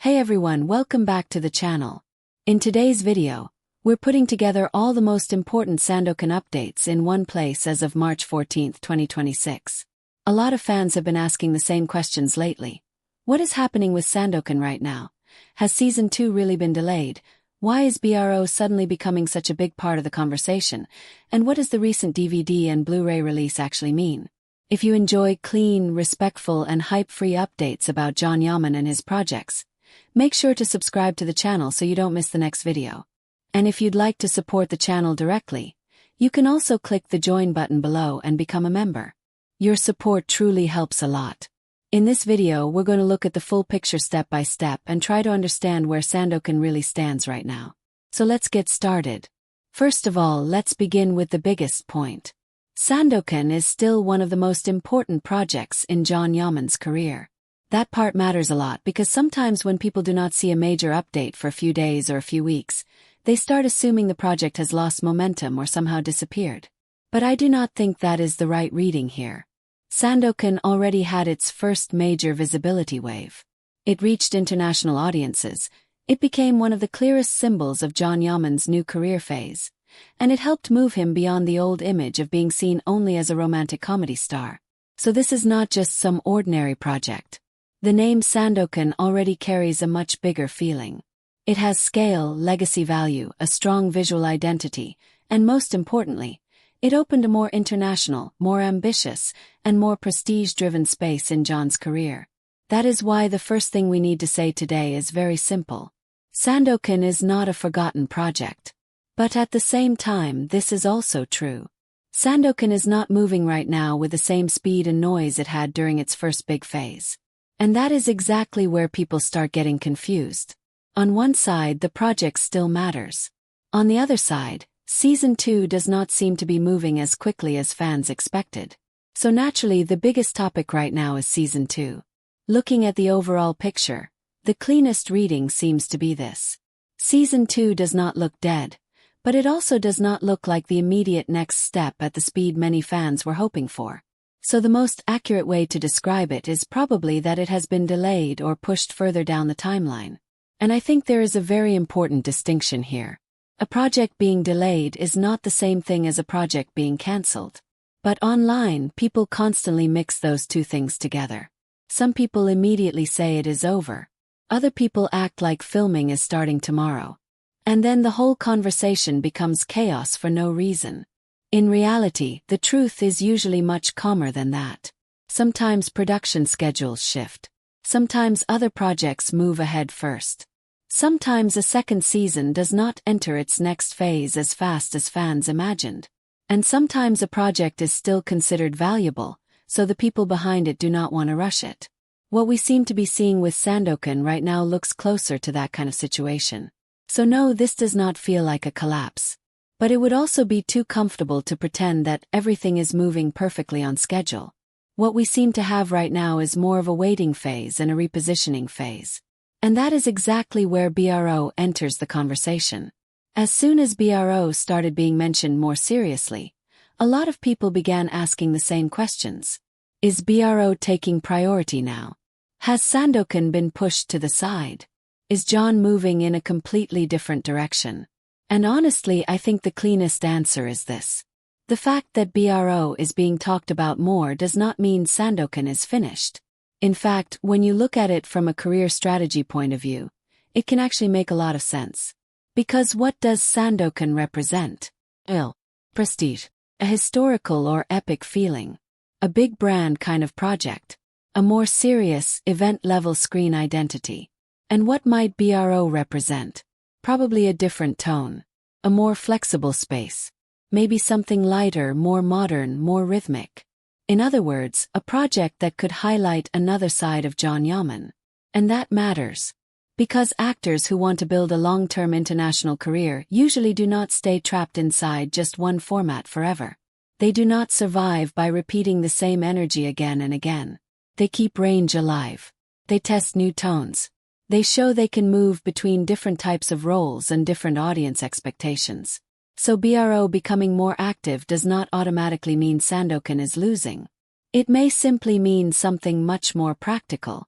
Hey everyone, welcome back to the channel. In today's video, we're putting together all the most important Sandokan updates in one place as of March 14, 2026. A lot of fans have been asking the same questions lately. What is happening with Sandokan right now? Has Season 2 really been delayed? Why is BRO suddenly becoming such a big part of the conversation? And what does the recent DVD and Blu-ray release actually mean? If you enjoy clean, respectful and hype-free updates about John Yaman and his projects, make sure to subscribe to the channel so you don't miss the next video. And if you'd like to support the channel directly, you can also click the join button below and become a member. Your support truly helps a lot. In this video, we're going to look at the full picture step by step and try to understand where Sandokan really stands right now. So let's get started. First of all, let's begin with the biggest point. Sandokan is still one of the most important projects in John Yaman's career. That part matters a lot because sometimes when people do not see a major update for a few days or a few weeks, they start assuming the project has lost momentum or somehow disappeared. But I do not think that is the right reading here. Sandokan already had its first major visibility wave. It reached international audiences. It became one of the clearest symbols of John Yaman's new career phase. And it helped move him beyond the old image of being seen only as a romantic comedy star. So this is not just some ordinary project. The name Sandokan already carries a much bigger feeling. It has scale, legacy value, a strong visual identity, and most importantly, it opened a more international, more ambitious, and more prestige-driven space in John's career. That is why the first thing we need to say today is very simple. Sandokan is not a forgotten project. But at the same time, this is also true. Sandokan is not moving right now with the same speed and noise it had during its first big phase. And that is exactly where people start getting confused. On one side, the project still matters. On the other side, Season 2 does not seem to be moving as quickly as fans expected. So naturally, the biggest topic right now is Season 2. Looking at the overall picture, the cleanest reading seems to be this. Season 2 does not look dead. But it also does not look like the immediate next step at the speed many fans were hoping for. So the most accurate way to describe it is probably that it has been delayed or pushed further down the timeline. And I think there is a very important distinction here. A project being delayed is not the same thing as a project being cancelled. But online, people constantly mix those two things together. Some people immediately say it is over. Other people act like filming is starting tomorrow. And then the whole conversation becomes chaos for no reason. In reality, the truth is usually much calmer than that. Sometimes production schedules shift. Sometimes other projects move ahead first. Sometimes a second season does not enter its next phase as fast as fans imagined. And sometimes a project is still considered valuable, so the people behind it do not want to rush it. What we seem to be seeing with Sandokan right now looks closer to that kind of situation. So no, this does not feel like a collapse. But it would also be too comfortable to pretend that everything is moving perfectly on schedule. What we seem to have right now is more of a waiting phase and a repositioning phase. And that is exactly where BRO enters the conversation. As soon as BRO started being mentioned more seriously, a lot of people began asking the same questions. Is BRO taking priority now? Has Sandokan been pushed to the side? Is John moving in a completely different direction? And honestly, I think the cleanest answer is this. The fact that BRO is being talked about more does not mean Sandokan is finished. In fact, when you look at it from a career strategy point of view, it can actually make a lot of sense. Because what does Sandokan represent? Prestige. A historical or epic feeling. A big brand kind of project. A more serious, event-level screen identity. And what might BRO represent? Probably a different tone. A more flexible space. Maybe something lighter, more modern, more rhythmic. In other words, a project that could highlight another side of John Yaman. And that matters. Because actors who want to build a long-term international career usually do not stay trapped inside just one format forever. They do not survive by repeating the same energy again and again. They keep range alive. They test new tones. They show they can move between different types of roles and different audience expectations. So BRO becoming more active does not automatically mean Sandokan is losing. It may simply mean something much more practical.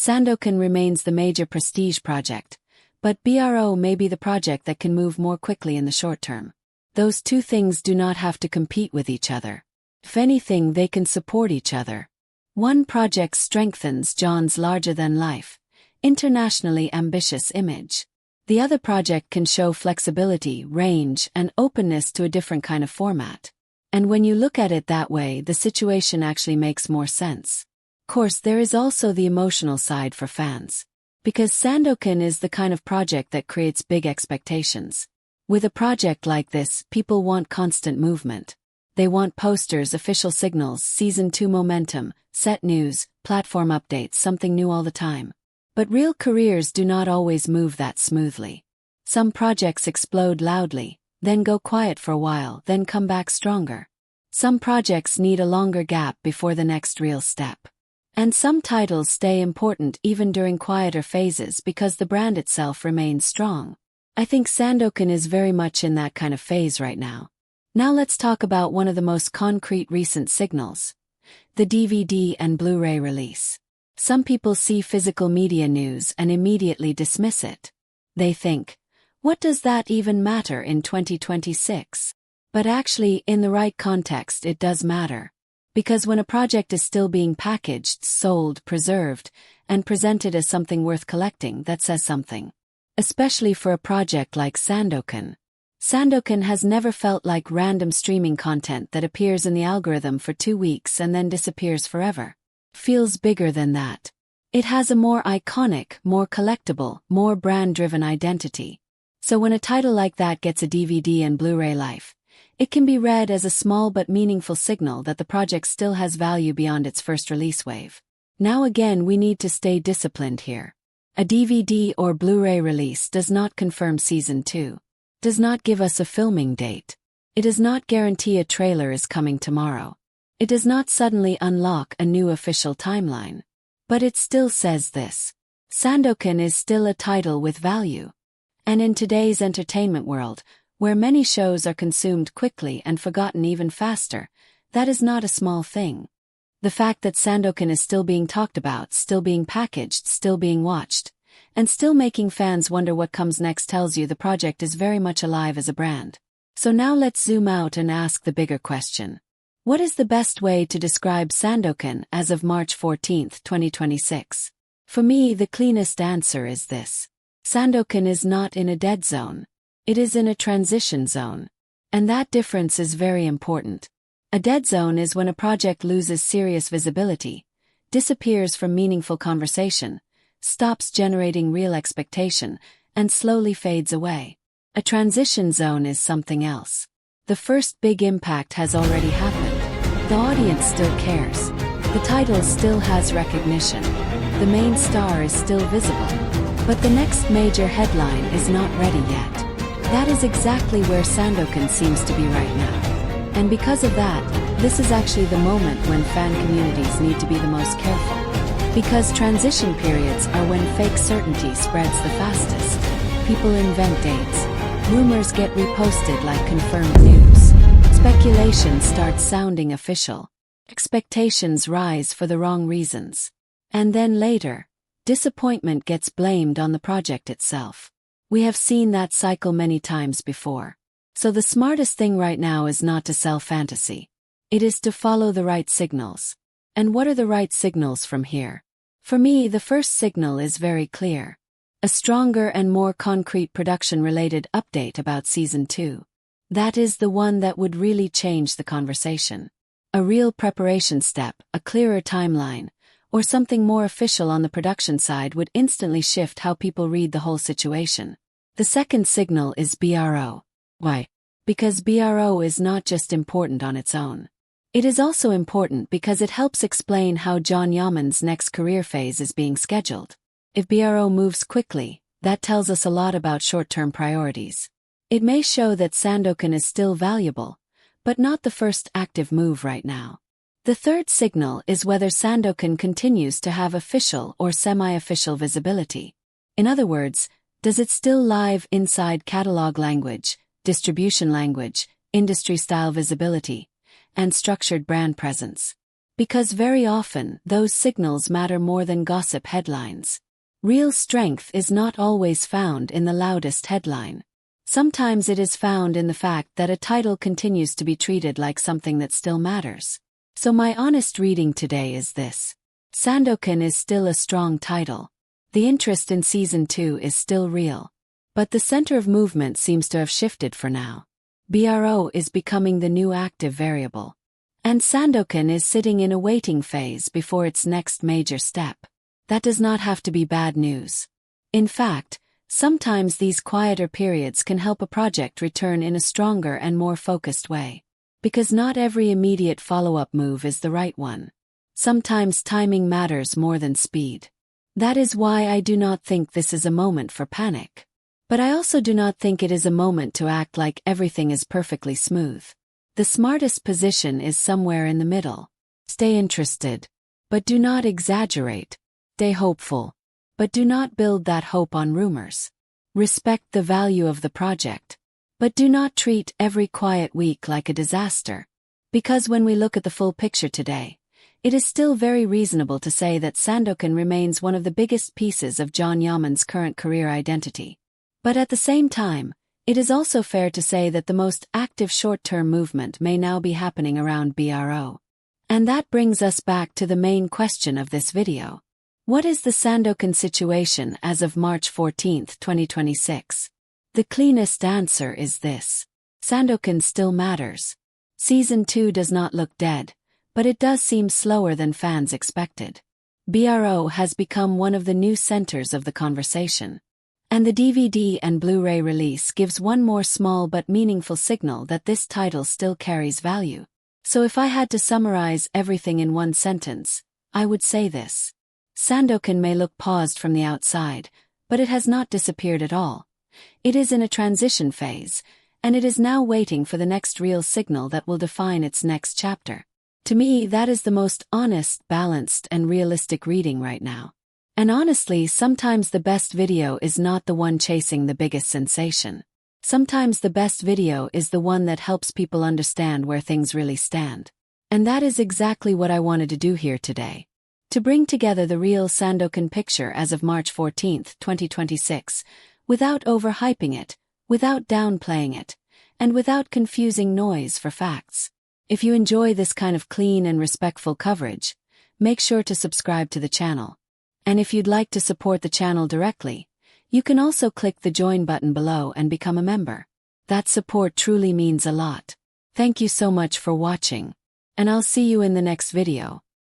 Sandokan remains the major prestige project, but BRO may be the project that can move more quickly in the short term. Those two things do not have to compete with each other. If anything, they can support each other. One project strengthens John's larger-than-life, internationally ambitious image. The other project can show flexibility, range, and openness to a different kind of format. And when you look at it that way, the situation actually makes more sense. Of course, there is also the emotional side for fans. Because Sandokan is the kind of project that creates big expectations. With a project like this, people want constant movement. They want posters, official signals, Season 2 momentum, set news, platform updates, something new all the time. But real careers do not always move that smoothly. Some projects explode loudly, then go quiet for a while, then come back stronger. Some projects need a longer gap before the next real step. And some titles stay important even during quieter phases because the brand itself remains strong. I think Sandokan is very much in that kind of phase right now. Now let's talk about one of the most concrete recent signals. The DVD and Blu-ray release. Some people see physical media news and immediately dismiss it. They think, what does that even matter in 2026? But actually, in the right context, it does matter. Because when a project is still being packaged, sold, preserved, and presented as something worth collecting, that says something. Especially for a project like Sandokan. Sandokan has never felt like random streaming content that appears in the algorithm for 2 weeks and then disappears forever. Feels bigger than that. It has a more iconic, more collectible, more brand-driven identity. So when a title like that gets a DVD and Blu-ray life, it can be read as a small but meaningful signal that the project still has value beyond its first release wave. Now again, we need to stay disciplined here. A DVD or Blu-ray release does not confirm Season 2. Does not give us a filming date. It does not guarantee a trailer is coming tomorrow. It does not suddenly unlock a new official timeline. But it still says this. Sandokan is still a title with value. And in today's entertainment world, where many shows are consumed quickly and forgotten even faster, that is not a small thing. The fact that Sandokan is still being talked about, still being packaged, still being watched, and still making fans wonder what comes next tells you the project is very much alive as a brand. So now let's zoom out and ask the bigger question. What is the best way to describe Sandokan as of March 14, 2026? For me, the cleanest answer is this. Sandokan is not in a dead zone. It is in a transition zone. And that difference is very important. A dead zone is when a project loses serious visibility, disappears from meaningful conversation, stops generating real expectation, and slowly fades away. A transition zone is something else. The first big impact has already happened. The audience still cares. The title still has recognition. The main star is still visible. But the next major headline is not ready yet. That is exactly where Sandokan seems to be right now. And because of that, this is actually the moment when fan communities need to be the most careful. Because transition periods are when fake certainty spreads the fastest. People invent dates. Rumors get reposted like confirmed news. Speculation starts sounding official. Expectations rise for the wrong reasons. And then later, disappointment gets blamed on the project itself. We have seen that cycle many times before. So the smartest thing right now is not to sell fantasy. It is to follow the right signals. And what are the right signals from here? For me, the first signal is very clear. A stronger and more concrete production-related update about Season 2. That is the one that would really change the conversation. A real preparation step, a clearer timeline, or something more official on the production side would instantly shift how people read the whole situation. The second signal is BRO. Why? Because BRO is not just important on its own. It is also important because it helps explain how John Yaman's next career phase is being scheduled. If BRO moves quickly, that tells us a lot about short-term priorities. It may show that Sandokan is still valuable, but not the first active move right now. The third signal is whether Sandokan continues to have official or semi-official visibility. In other words, does it still live inside catalog language, distribution language, industry-style visibility, and structured brand presence? Because very often, those signals matter more than gossip headlines. Real strength is not always found in the loudest headline. Sometimes it is found in the fact that a title continues to be treated like something that still matters. So my honest reading today is this. Sandokan is still a strong title. The interest in Season 2 is still real. But the center of movement seems to have shifted for now. BRO is becoming the new active variable. And Sandokan is sitting in a waiting phase before its next major step. That does not have to be bad news. In fact, sometimes these quieter periods can help a project return in a stronger and more focused way. Because not every immediate follow-up move is the right one. Sometimes timing matters more than speed. That is why I do not think this is a moment for panic. But I also do not think it is a moment to act like everything is perfectly smooth. The smartest position is somewhere in the middle. Stay interested, but do not exaggerate. Stay hopeful, but do not build that hope on rumors. Respect the value of the project, but do not treat every quiet week like a disaster. Because when we look at the full picture today, it is still very reasonable to say that Sandokan remains one of the biggest pieces of John Yaman's current career identity. But at the same time, it is also fair to say that the most active short-term movement may now be happening around BRO. And that brings us back to the main question of this video. What is the Sandokan situation as of March 14, 2026? The cleanest answer is this. Sandokan still matters. Season 2 does not look dead, but it does seem slower than fans expected. BRO has become one of the new centers of the conversation. And the DVD and Blu-ray release gives one more small but meaningful signal that this title still carries value. So if I had to summarize everything in one sentence, I would say this. Sandokan may look paused from the outside, but it has not disappeared at all. It is in a transition phase, and it is now waiting for the next real signal that will define its next chapter. To me, that is the most honest, balanced, and realistic reading right now. And honestly, sometimes the best video is not the one chasing the biggest sensation. Sometimes the best video is the one that helps people understand where things really stand. And that is exactly what I wanted to do here today. To bring together the real Sandokan picture as of March 14, 2026, without overhyping it, without downplaying it, and without confusing noise for facts. If you enjoy this kind of clean and respectful coverage, make sure to subscribe to the channel. And if you'd like to support the channel directly, you can also click the join button below and become a member. That support truly means a lot. Thank you so much for watching, and I'll see you in the next video.